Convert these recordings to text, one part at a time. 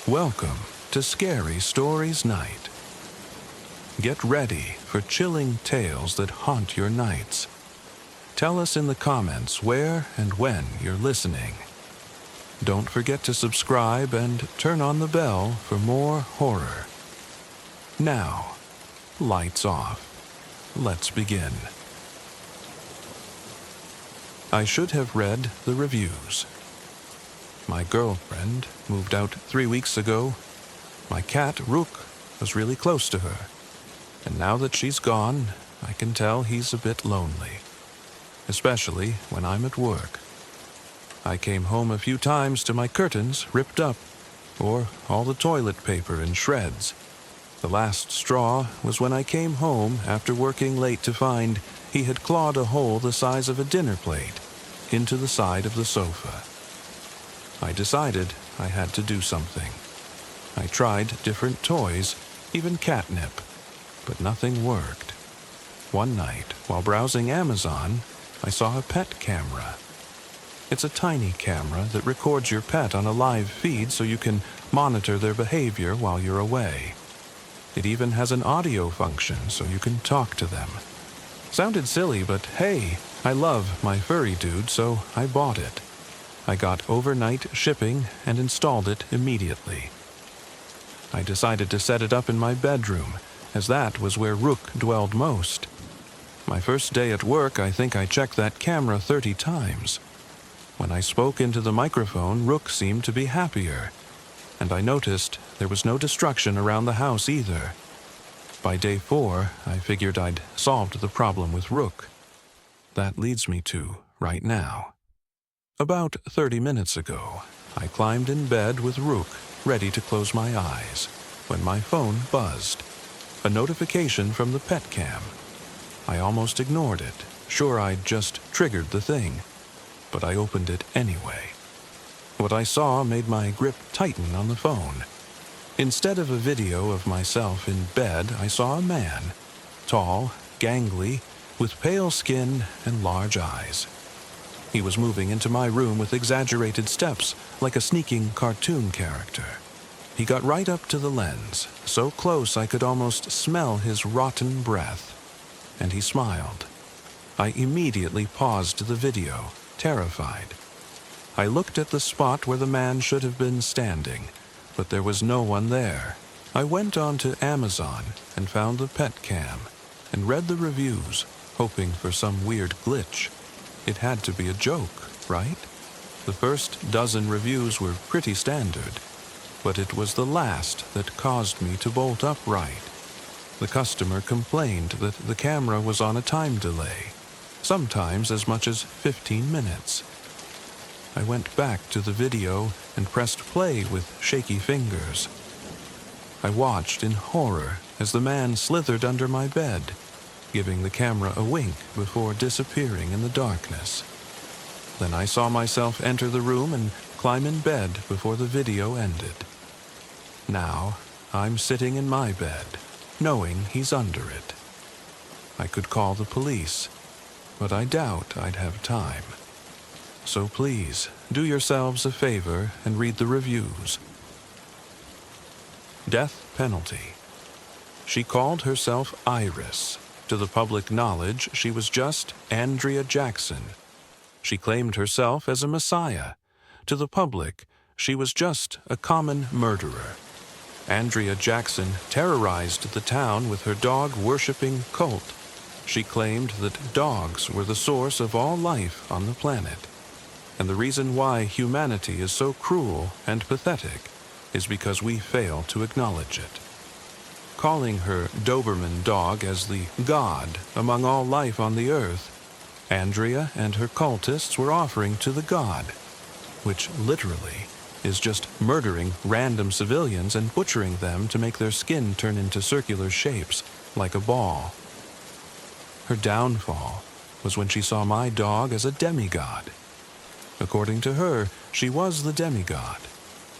Welcome to Scary Stories Night. Get ready for chilling tales that haunt your nights. Tell us in the comments where and when you're listening. Don't forget to subscribe and turn on the bell for more horror. Now, lights off. Let's begin. I should have read the reviews. My girlfriend moved out 3 weeks ago. My cat, Rook, was really close to her. And now that she's gone, I can tell he's a bit lonely. Especially when I'm at work. I came home a few times to my curtains ripped up, or all the toilet paper in shreds. The last straw was when I came home after working late to find he had clawed a hole the size of a dinner plate into the side of the sofa. I decided I had to do something. I tried different toys, even catnip, but nothing worked. One night, while browsing Amazon, I saw a pet camera. It's a tiny camera that records your pet on a live feed so you can monitor their behavior while you're away. It even has an audio function so you can talk to them. Sounded silly, but hey, I love my furry dude, so I bought it. I got overnight shipping and installed it immediately. I decided to set it up in my bedroom, as that was where Rook dwelled most. My first day at work, I think I checked that camera 30 times. When I spoke into the microphone, Rook seemed to be happier, and I noticed there was no destruction around the house either. By day 4, I figured I'd solved the problem with Rook. That leads me to right now. About 30 minutes ago, I climbed in bed with Rook, ready to close my eyes, when my phone buzzed. A notification from the pet cam. I almost ignored it, sure I'd just triggered the thing, but I opened it anyway. What I saw made my grip tighten on the phone. Instead of a video of myself in bed, I saw a man, tall, gangly, with pale skin and large eyes. He was moving into my room with exaggerated steps, like a sneaking cartoon character. He got right up to the lens, so close I could almost smell his rotten breath. And he smiled. I immediately paused the video, terrified. I looked at the spot where the man should have been standing, but there was no one there. I went on to Amazon and found the pet cam, and read the reviews, hoping for some weird glitch. It had to be a joke, right? The first dozen reviews were pretty standard, but it was the last that caused me to bolt upright. The customer complained that the camera was on a time delay, sometimes as much as 15 minutes. I went back to the video and pressed play with shaky fingers. I watched in horror as the man slithered under my bed, giving the camera a wink before disappearing in the darkness. Then I saw myself enter the room and climb in bed before the video ended. Now, I'm sitting in my bed, knowing he's under it. I could call the police, but I doubt I'd have time. So please, do yourselves a favor and read the reviews. Death penalty. She called herself Iris. To the public knowledge, she was just Andrea Jackson. She claimed herself as a messiah. To the public, she was just a common murderer. Andrea Jackson terrorized the town with her dog-worshipping cult. She claimed that dogs were the source of all life on the planet. And the reason why humanity is so cruel and pathetic is because we fail to acknowledge it. Calling her Doberman dog as the god among all life on the earth, Andrea and her cultists were offering to the god, which literally is just murdering random civilians and butchering them to make their skin turn into circular shapes, like a ball. Her downfall was when she saw my dog as a demigod. According to her, she was the demigod,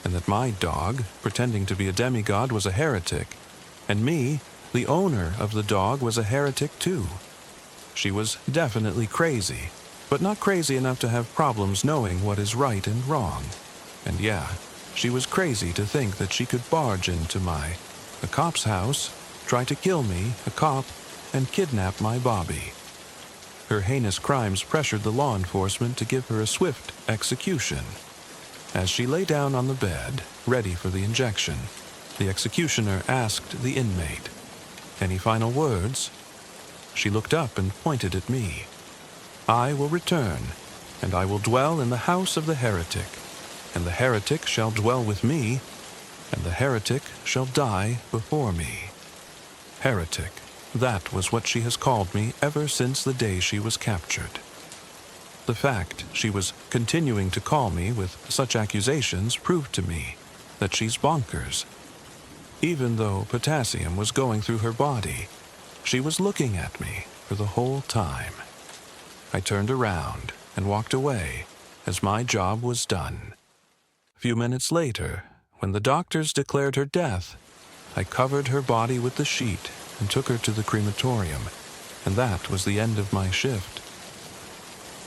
and that my dog, pretending to be a demigod, was a heretic, and me, the owner of the dog, was a heretic too. She was definitely crazy, but not crazy enough to have problems knowing what is right and wrong. And yeah, She was crazy to think that she could barge into a cop's house, try to kill me, a cop, and kidnap my Bobby. Her heinous crimes pressured the law enforcement to give her a swift execution. As she lay down on the bed, ready for the injection, the executioner asked the inmate, "Any final words?" She looked up and pointed at me. "I will return, and I will dwell in the house of the heretic, and the heretic shall dwell with me, and the heretic shall die before me." Heretic, that was what she has called me ever since the day she was captured. The fact she was continuing to call me with such accusations proved to me that she's bonkers. Even though potassium was going through her body, she was looking at me for the whole time. I turned around and walked away as my job was done. A few minutes later, when the doctors declared her death, I covered her body with the sheet and took her to the crematorium, and that was the end of my shift.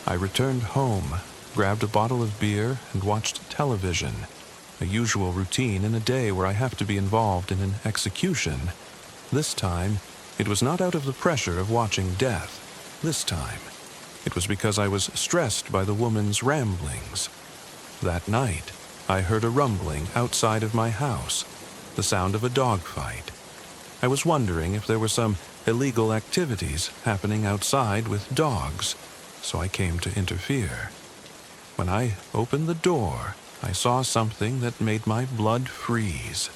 I returned home, grabbed a bottle of beer, and watched television, a usual routine in a day where I have to be involved in an execution. This time, it was not out of the pressure of watching death. This time, it was because I was stressed by the woman's ramblings. That night, I heard a rumbling outside of my house, the sound of a dogfight. I was wondering if there were some illegal activities happening outside with dogs, so I came to interfere. When I opened the door, I saw something that made my blood freeze.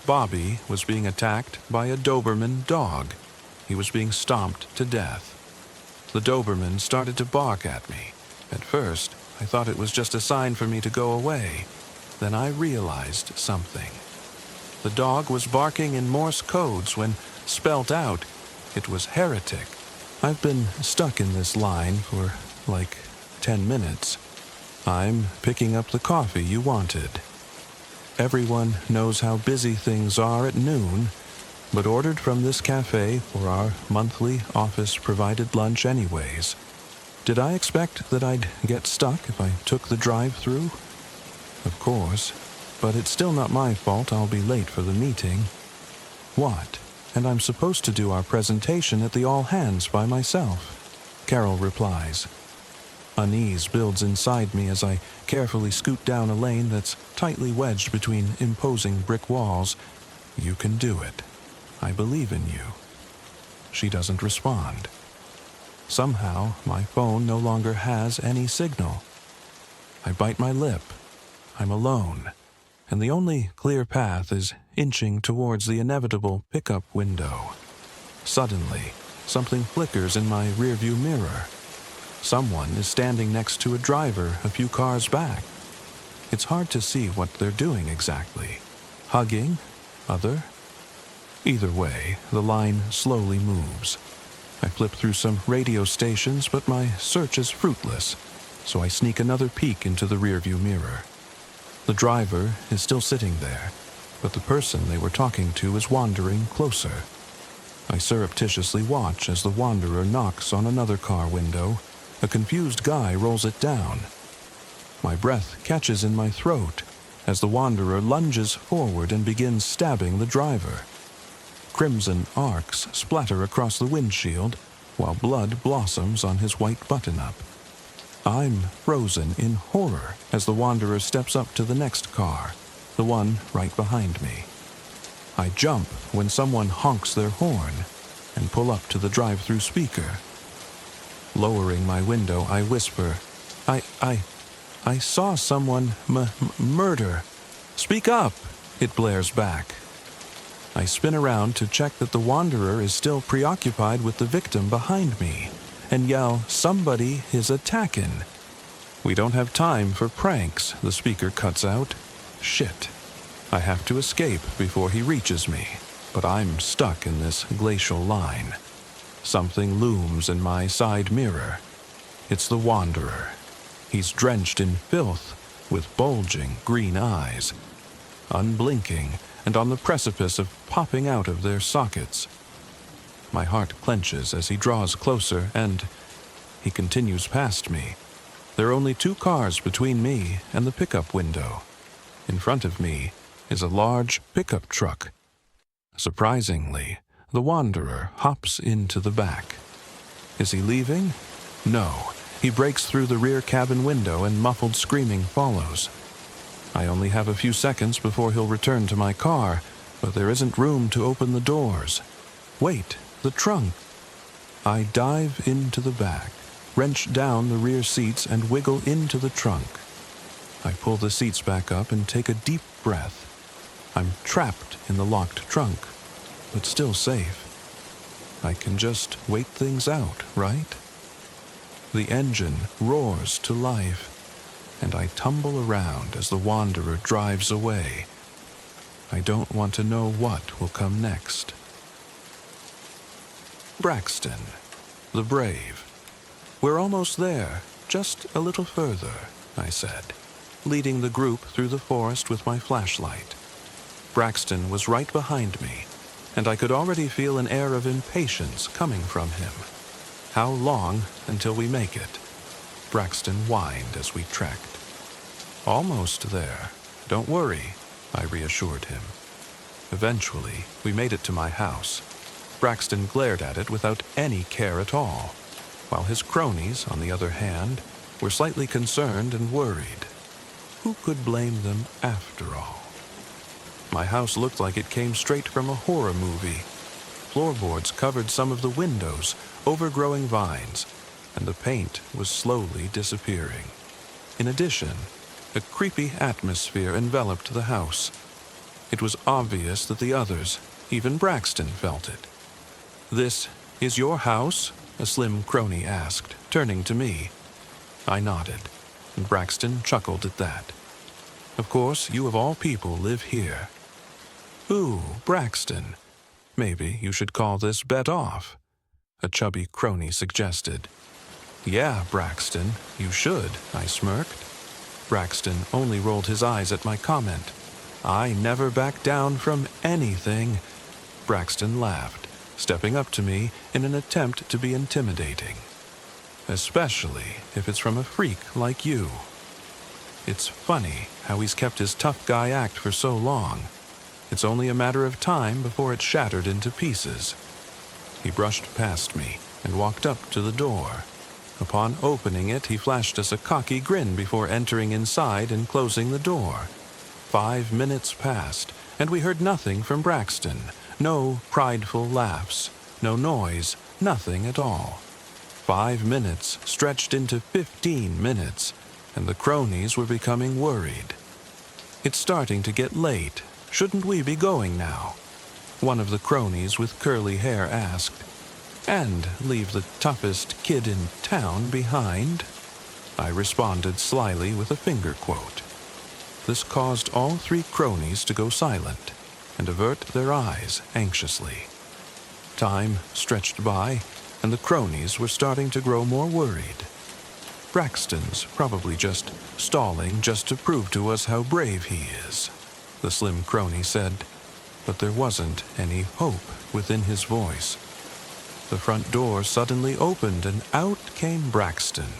Bobby was being attacked by a Doberman dog. He was being stomped to death. The Doberman started to bark at me. At first, I thought it was just a sign for me to go away. Then I realized something. The dog was barking in Morse codes when, spelt out, it was heretic. I've been stuck in this line for, 10 minutes. I'm picking up the coffee you wanted. Everyone knows how busy things are at noon, but ordered from this cafe for our monthly office-provided lunch anyways. Did I expect that I'd get stuck if I took the drive-through? Of course, but it's still not my fault I'll be late for the meeting. What? And I'm supposed to do our presentation at the all-hands by myself, Carol replies. Unease builds inside me as I carefully scoot down a lane that's tightly wedged between imposing brick walls. You can do it. I believe in you. She doesn't respond. Somehow, my phone no longer has any signal. I bite my lip. I'm alone, and the only clear path is inching towards the inevitable pickup window. Suddenly, something flickers in my rearview mirror. Someone is standing next to a driver a few cars back. It's hard to see what they're doing exactly. Hugging? Other? Either way, the line slowly moves. I flip through some radio stations, but my search is fruitless, so I sneak another peek into the rearview mirror. The driver is still sitting there, but the person they were talking to is wandering closer. I surreptitiously watch as the wanderer knocks on another car window. A confused guy rolls it down. My breath catches in my throat as the wanderer lunges forward and begins stabbing the driver. Crimson arcs splatter across the windshield, while blood blossoms on his white button-up. I'm frozen in horror as the wanderer steps up to the next car, the one right behind me. I jump when someone honks their horn and pull up to the drive-through speaker. Lowering my window, I whisper, I saw someone murder. Speak up, it blares back. I spin around to check that the wanderer is still preoccupied with the victim behind me and yell, "Somebody is attacking." "We don't have time for pranks," the speaker cuts out. Shit. I have to escape before he reaches me, but I'm stuck in this glacial line. Something looms in my side mirror. It's the wanderer. He's drenched in filth, with bulging green eyes, unblinking and on the precipice of popping out of their sockets. My heart clenches as he draws closer, and he continues past me. There are only 2 cars between me and the pickup window. In front of me is a large pickup truck. Surprisingly, the wanderer hops into the back. Is he leaving? No. He breaks through the rear cabin window and muffled screaming follows. I only have a few seconds before he'll return to my car, but there isn't room to open the doors. Wait, the trunk. I dive into the back, wrench down the rear seats and wiggle into the trunk. I pull the seats back up and take a deep breath. I'm trapped in the locked trunk, but still safe. I can just wait things out, right? The engine roars to life, and I tumble around as the wanderer drives away. I don't want to know what will come next. Braxton, the brave. We're almost there, just a little further, I said, leading the group through the forest with my flashlight. Braxton was right behind me, and I could already feel an air of impatience coming from him. How long until we make it? Braxton whined as we trekked. Almost there. Don't worry, I reassured him. Eventually, we made it to my house. Braxton glared at it without any care at all, while his cronies, on the other hand, were slightly concerned and worried. Who could blame them after all? My house looked like it came straight from a horror movie. Floorboards covered some of the windows, overgrowing vines, and the paint was slowly disappearing. In addition, a creepy atmosphere enveloped the house. It was obvious that the others, even Braxton, felt it. "This is your house?" a slim crony asked, turning to me. I nodded, and Braxton chuckled at that. "Of course, you of all people live here." "Ooh, Braxton, maybe you should call this bet off," a chubby crony suggested. "Yeah, Braxton, you should," I smirked. Braxton only rolled his eyes at my comment. "I never back down from anything." Braxton laughed, stepping up to me in an attempt to be intimidating. "Especially if it's from a freak like you." It's funny how he's kept his tough guy act for so long. It's only a matter of time before it's shattered into pieces. He brushed past me and walked up to the door. Upon opening it, he flashed us a cocky grin before entering inside and closing the door. 5 minutes passed, and we heard nothing from Braxton. No prideful laughs, no noise, nothing at all. 5 minutes stretched into 15 minutes, and the cronies were becoming worried. "It's starting to get late. Shouldn't we be going now?" one of the cronies with curly hair asked. "And leave the toughest kid in town behind?" I responded slyly with a finger quote. This caused all 3 cronies to go silent and avert their eyes anxiously. Time stretched by, and the cronies were starting to grow more worried. "Braxton's probably just stalling just to prove to us how brave he is," the slim crony said, but there wasn't any hope within his voice. The front door suddenly opened and out came Braxton.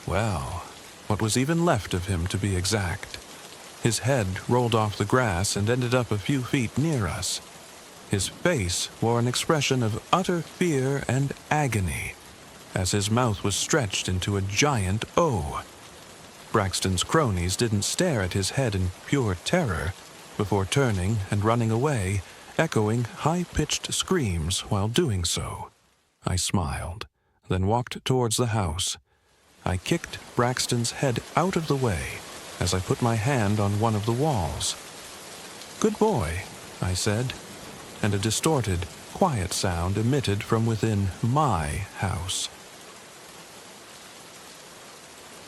Well, what was even left of him to be exact. His head rolled off the grass and ended up a few feet near us. His face wore an expression of utter fear and agony, as his mouth was stretched into a giant O. Braxton's cronies didn't stare at his head in pure terror, before turning and running away, echoing high-pitched screams while doing so. I smiled, then walked towards the house. I kicked Braxton's head out of the way as I put my hand on one of the walls. "Good boy," I said, and a distorted, quiet sound emitted from within my house.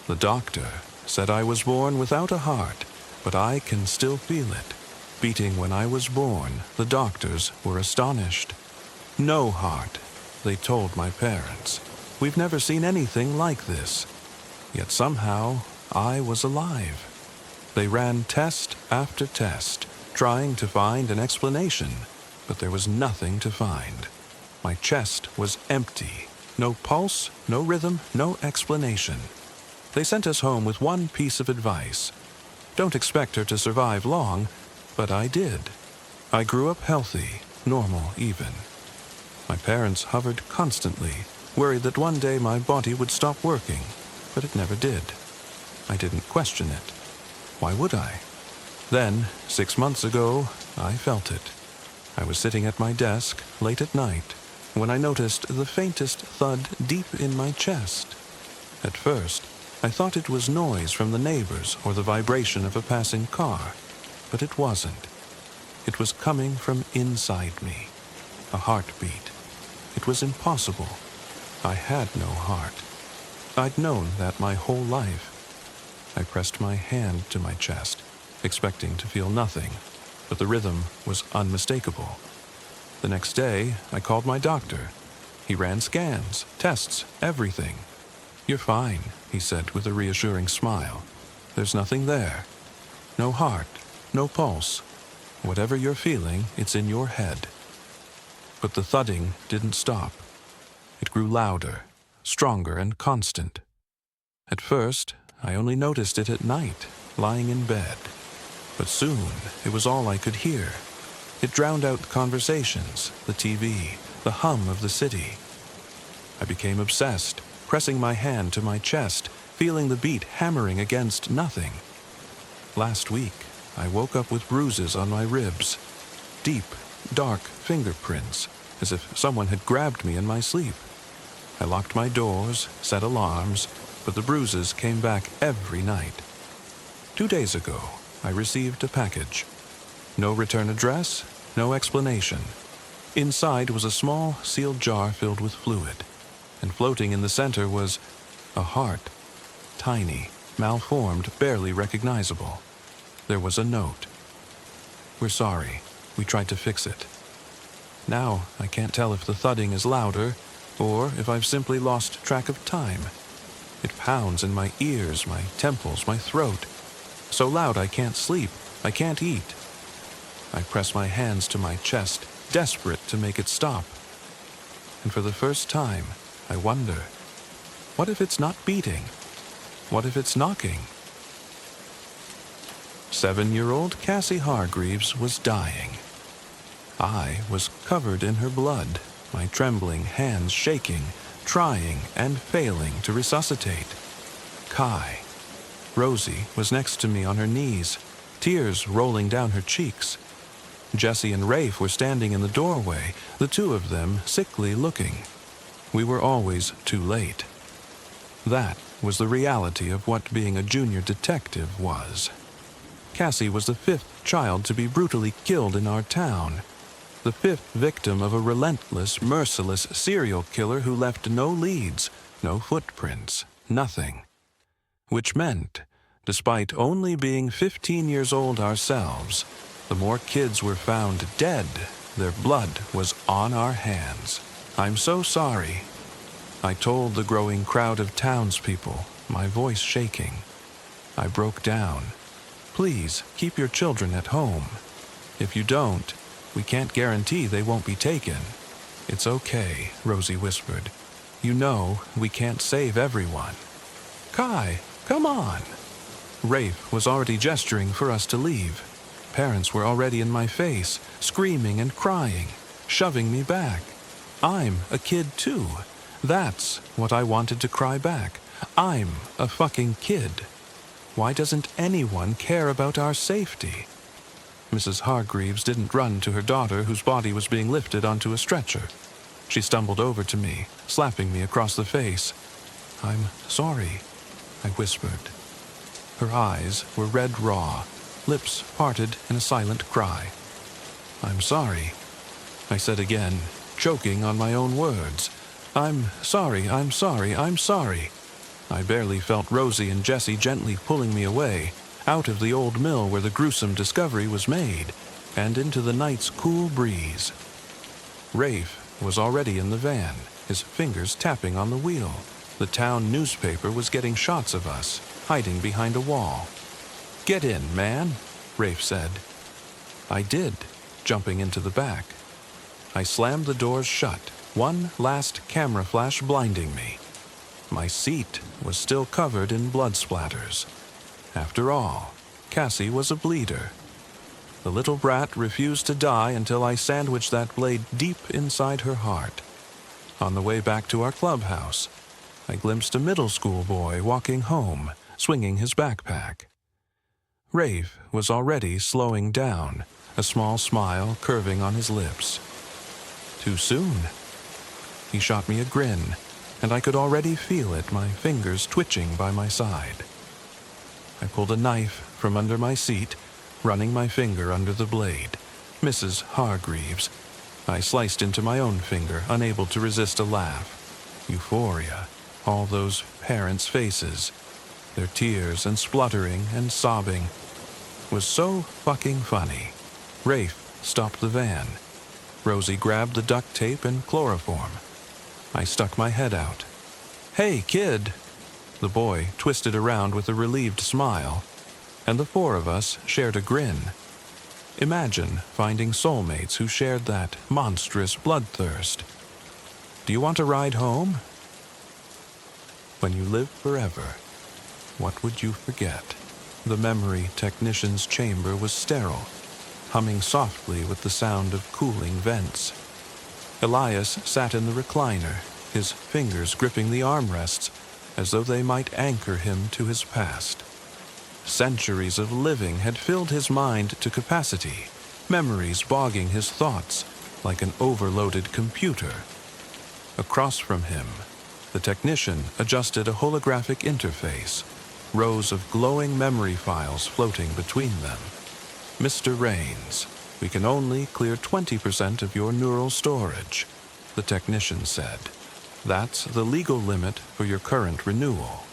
The doctor said I was born without a heart, but I can still feel it. Beating when I was born, the doctors were astonished. "No heart," they told my parents. "We've never seen anything like this." Yet somehow, I was alive. They ran test after test, trying to find an explanation, but there was nothing to find. My chest was empty. No pulse, no rhythm, no explanation. They sent us home with one piece of advice. Don't expect her to survive long, but I did. I grew up healthy, normal even. My parents hovered constantly, worried that one day my body would stop working, but it never did. I didn't question it. Why would I? Then, 6 months ago, I felt it. I was sitting at my desk, late at night, when I noticed the faintest thud deep in my chest. At first, I thought it was noise from the neighbors or the vibration of a passing car, but it wasn't. It was coming from inside me. A heartbeat. It was impossible. I had no heart. I'd known that my whole life. I pressed my hand to my chest, expecting to feel nothing, but the rhythm was unmistakable. The next day, I called my doctor. He ran scans, tests, everything. "You're fine," he said with a reassuring smile. "There's nothing there. No heart, no pulse. Whatever you're feeling, it's in your head." But the thudding didn't stop. It grew louder, stronger and constant. At first, I only noticed it at night, lying in bed. But soon, it was all I could hear. It drowned out conversations, the TV, the hum of the city. I became obsessed, pressing my hand to my chest, feeling the beat hammering against nothing. Last week, I woke up with bruises on my ribs, deep, dark fingerprints, as if someone had grabbed me in my sleep. I locked my doors, set alarms, but the bruises came back every night. 2 days ago, I received a package. No return address, no explanation. Inside was a small, sealed jar filled with fluid, and floating in the center was a heart. Tiny, malformed, barely recognizable. There was a note. "We're sorry. We tried to fix it." Now I can't tell if the thudding is louder or if I've simply lost track of time. It pounds in my ears, my temples, my throat. So loud I can't sleep, I can't eat. I press my hands to my chest, desperate to make it stop. And for the first time, I wonder, what if it's not beating? What if it's knocking? 7-year-old Cassie Hargreaves was dying. I was covered in her blood, my trembling hands shaking, trying and failing to resuscitate. Kai. Rosie was next to me on her knees, tears rolling down her cheeks. Jesse and Rafe were standing in the doorway, the two of them sickly looking. We were always too late. That was the reality of what being a junior detective was. Cassie was the 5th child to be brutally killed in our town. The 5th victim of a relentless, merciless serial killer who left no leads, no footprints, nothing. Which meant, despite only being 15 years old ourselves, the more kids were found dead, their blood was on our hands. "I'm so sorry," I told the growing crowd of townspeople, my voice shaking. I broke down. "Please keep your children at home. If you don't, we can't guarantee they won't be taken." "It's okay," Rosie whispered. "You know we can't save everyone." "Kai, come on." Rafe was already gesturing for us to leave. Parents were already in my face, screaming and crying, shoving me back. I'm a kid too. That's what I wanted to cry back. I'm a fucking kid. Why doesn't anyone care about our safety? Mrs. Hargreaves didn't run to her daughter, whose body was being lifted onto a stretcher. She stumbled over to me, slapping me across the face. "I'm sorry," I whispered. Her eyes were red raw, lips parted in a silent cry. "I'm sorry," I said again, choking on my own words. I'm sorry, I'm sorry, I'm sorry." I barely felt Rosie and Jesse gently pulling me away, out of the old mill where the gruesome discovery was made, and into the night's cool breeze. Rafe was already in the van, his fingers tapping on the wheel. The town newspaper was getting shots of us, hiding behind a wall. "Get in, man," Rafe said. I did, jumping into the back. I slammed the doors shut, one last camera flash blinding me. My seat was still covered in blood splatters. After all, Cassie was a bleeder. The little brat refused to die until I sandwiched that blade deep inside her heart. On the way back to our clubhouse, I glimpsed a middle school boy walking home, swinging his backpack. Rafe was already slowing down, a small smile curving on his lips. Too soon. He shot me a grin, and I could already feel it, my fingers twitching by my side. I pulled a knife from under my seat, running my finger under the blade. Mrs. Hargreaves. I sliced into my own finger, unable to resist a laugh. Euphoria. All those parents' faces. Their tears and spluttering and sobbing. Was so fucking funny. Rafe stopped the van. Rosie grabbed the duct tape and chloroform. I stuck my head out. "Hey, kid!" The boy twisted around with a relieved smile, and the four of us shared a grin. Imagine finding soulmates who shared that monstrous bloodthirst. "Do you want a ride home?" When you live forever, what would you forget? The memory technician's chamber was sterile, humming softly with the sound of cooling vents. Elias sat in the recliner, his fingers gripping the armrests as though they might anchor him to his past. Centuries of living had filled his mind to capacity, memories bogging his thoughts like an overloaded computer. Across from him, the technician adjusted a holographic interface, rows of glowing memory files floating between them. "Mr. Rains, we can only clear 20% of your neural storage," the technician said. "That's the legal limit for your current renewal."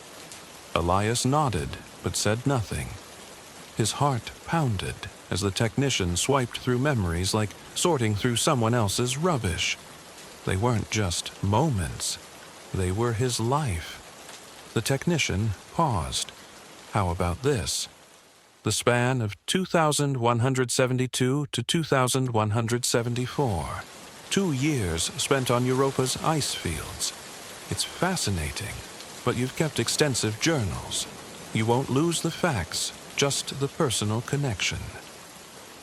Elias nodded, but said nothing. His heart pounded as the technician swiped through memories like sorting through someone else's rubbish. They weren't just moments. They were his life. The technician paused. "How about this? The span of 2172 to 2174. 2 years spent on Europa's ice fields. It's fascinating, but you've kept extensive journals. You won't lose the facts, just the personal connection."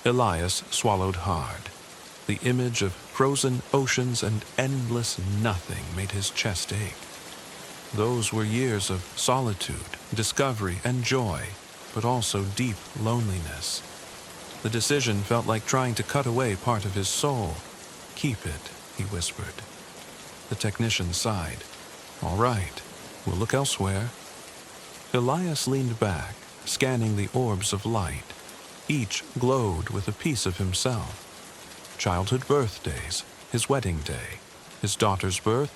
Elias swallowed hard. The image of frozen oceans and endless nothing made his chest ache. Those were years of solitude, discovery, and joy, but also deep loneliness. The decision felt like trying to cut away part of his soul. "Keep it," he whispered. The technician sighed. "All right, we'll look elsewhere." Elias leaned back, scanning the orbs of light. Each glowed with a piece of himself. Childhood birthdays, his wedding day, his daughter's birth,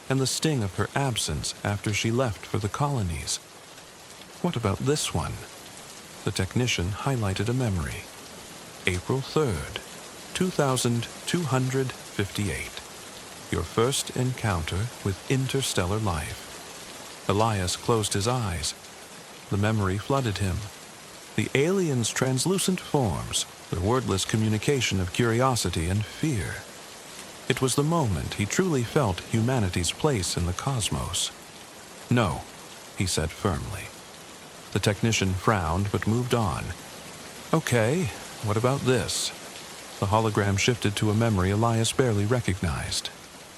and the sting of her absence after she left for the colonies. What about this one? The technician highlighted a memory. April 3rd, 2258. Your first encounter with interstellar life. Elias closed his eyes. The memory flooded him. The aliens' translucent forms, their wordless communication of curiosity and fear. It was the moment he truly felt humanity's place in the cosmos. "No," he said firmly. The technician frowned but moved on. "Okay, what about this?" The hologram shifted to a memory Elias barely recognized.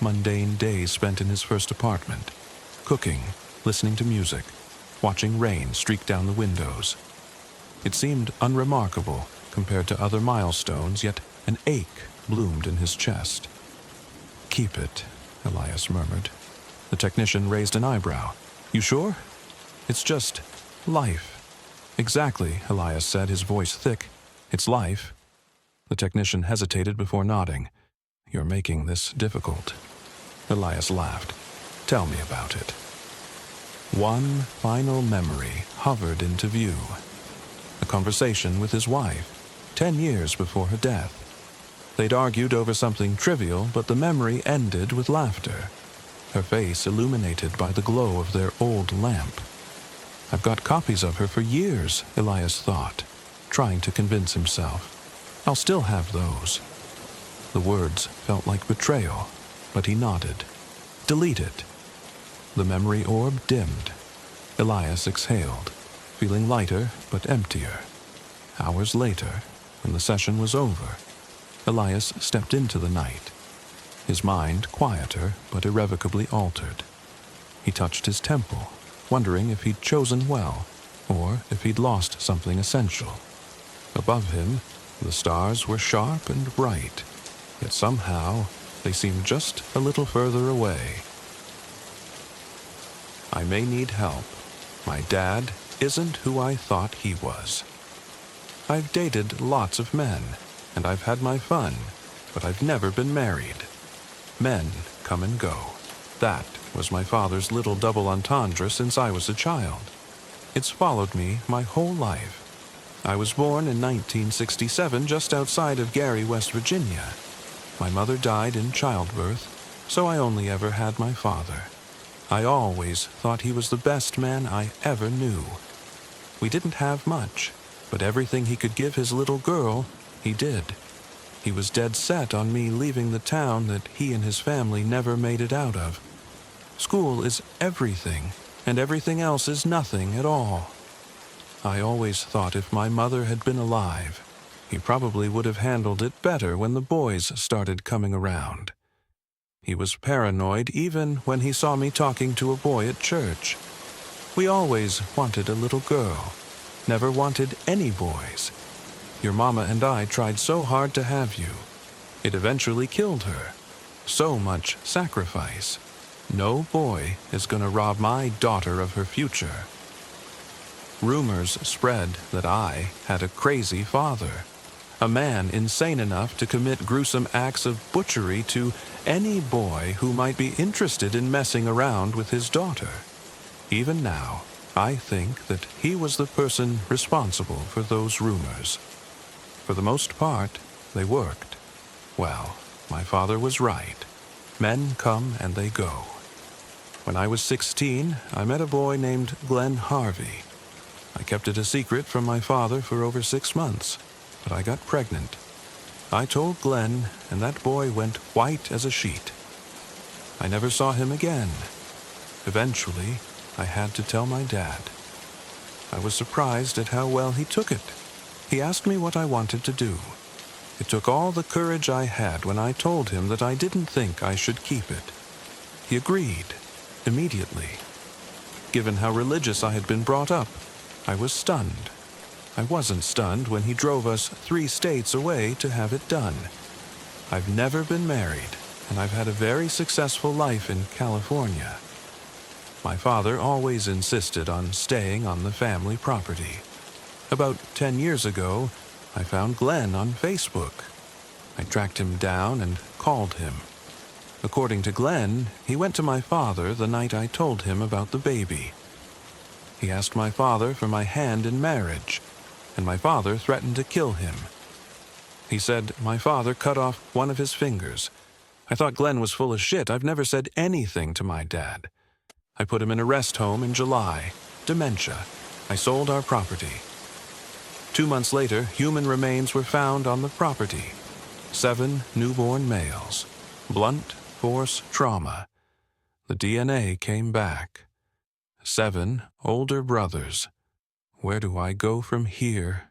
Mundane days spent in his first apartment. Cooking, listening to music, watching rain streak down the windows. It seemed unremarkable compared to other milestones, yet an ache bloomed in his chest. "Keep it," Elias murmured. The technician raised an eyebrow. "You sure? It's just life." "Exactly," Elias said, his voice thick. "It's life." The technician hesitated before nodding. "You're making this difficult." Elias laughed. "Tell me about it." One final memory hovered into view. A conversation with his wife, 10 years before her death. They'd argued over something trivial, but the memory ended with laughter, her face illuminated by the glow of their old lamp. "I've got copies of her for years," Elias thought, trying to convince himself. "I'll still have those." The words felt like betrayal, but he nodded. "Delete it." The memory orb dimmed. Elias exhaled, feeling lighter but emptier. Hours later, when the session was over, Elias stepped into the night, his mind quieter but irrevocably altered. He touched his temple, wondering if he'd chosen well, or if he'd lost something essential. Above him, the stars were sharp and bright, yet somehow they seemed just a little further away. I may need help. My dad isn't who I thought he was. I've dated lots of men, and I've had my fun, but I've never been married. Men come and go. That was my father's little double entendre since I was a child. It's followed me my whole life. I was born in 1967 just outside of Gary, West Virginia. My mother died in childbirth, so I only ever had my father. I always thought he was the best man I ever knew. We didn't have much, but everything he could give his little girl, he did. He was dead set on me leaving the town that he and his family never made it out of. School is everything, and everything else is nothing at all. I always thought if my mother had been alive, he probably would have handled it better when the boys started coming around. He was paranoid even when he saw me talking to a boy at church. We always wanted a little girl, never wanted any boys. Your mama and I tried so hard to have you. It eventually killed her. So much sacrifice. No boy is gonna rob my daughter of her future. Rumors spread that I had a crazy father, a man insane enough to commit gruesome acts of butchery to any boy who might be interested in messing around with his daughter. Even now, I think that he was the person responsible for those rumors. For the most part, they worked. Well, my father was right. Men come and they go. When I was 16, I met a boy named Glenn Harvey. I kept it a secret from my father for over 6 months, but I got pregnant. I told Glenn, and that boy went white as a sheet. I never saw him again. Eventually, I had to tell my dad. I was surprised at how well he took it. He asked me what I wanted to do. It took all the courage I had when I told him that I didn't think I should keep it. He agreed, immediately. Given how religious I had been brought up, I was stunned. I wasn't stunned when he drove us 3 states away to have it done. I've never been married, and I've had a very successful life in California. My father always insisted on staying on the family property. About 10 years ago, I found Glenn on Facebook. I tracked him down and called him. According to Glenn, he went to my father the night I told him about the baby. He asked my father for my hand in marriage, and my father threatened to kill him. He said my father cut off one of his fingers. I thought Glenn was full of shit. I've never said anything to my dad. I put him in a rest home in July. Dementia. I sold our property. 2 months later, human remains were found on the property. 7 newborn males. Blunt force trauma. The DNA came back. 7 older brothers. Where do I go from here?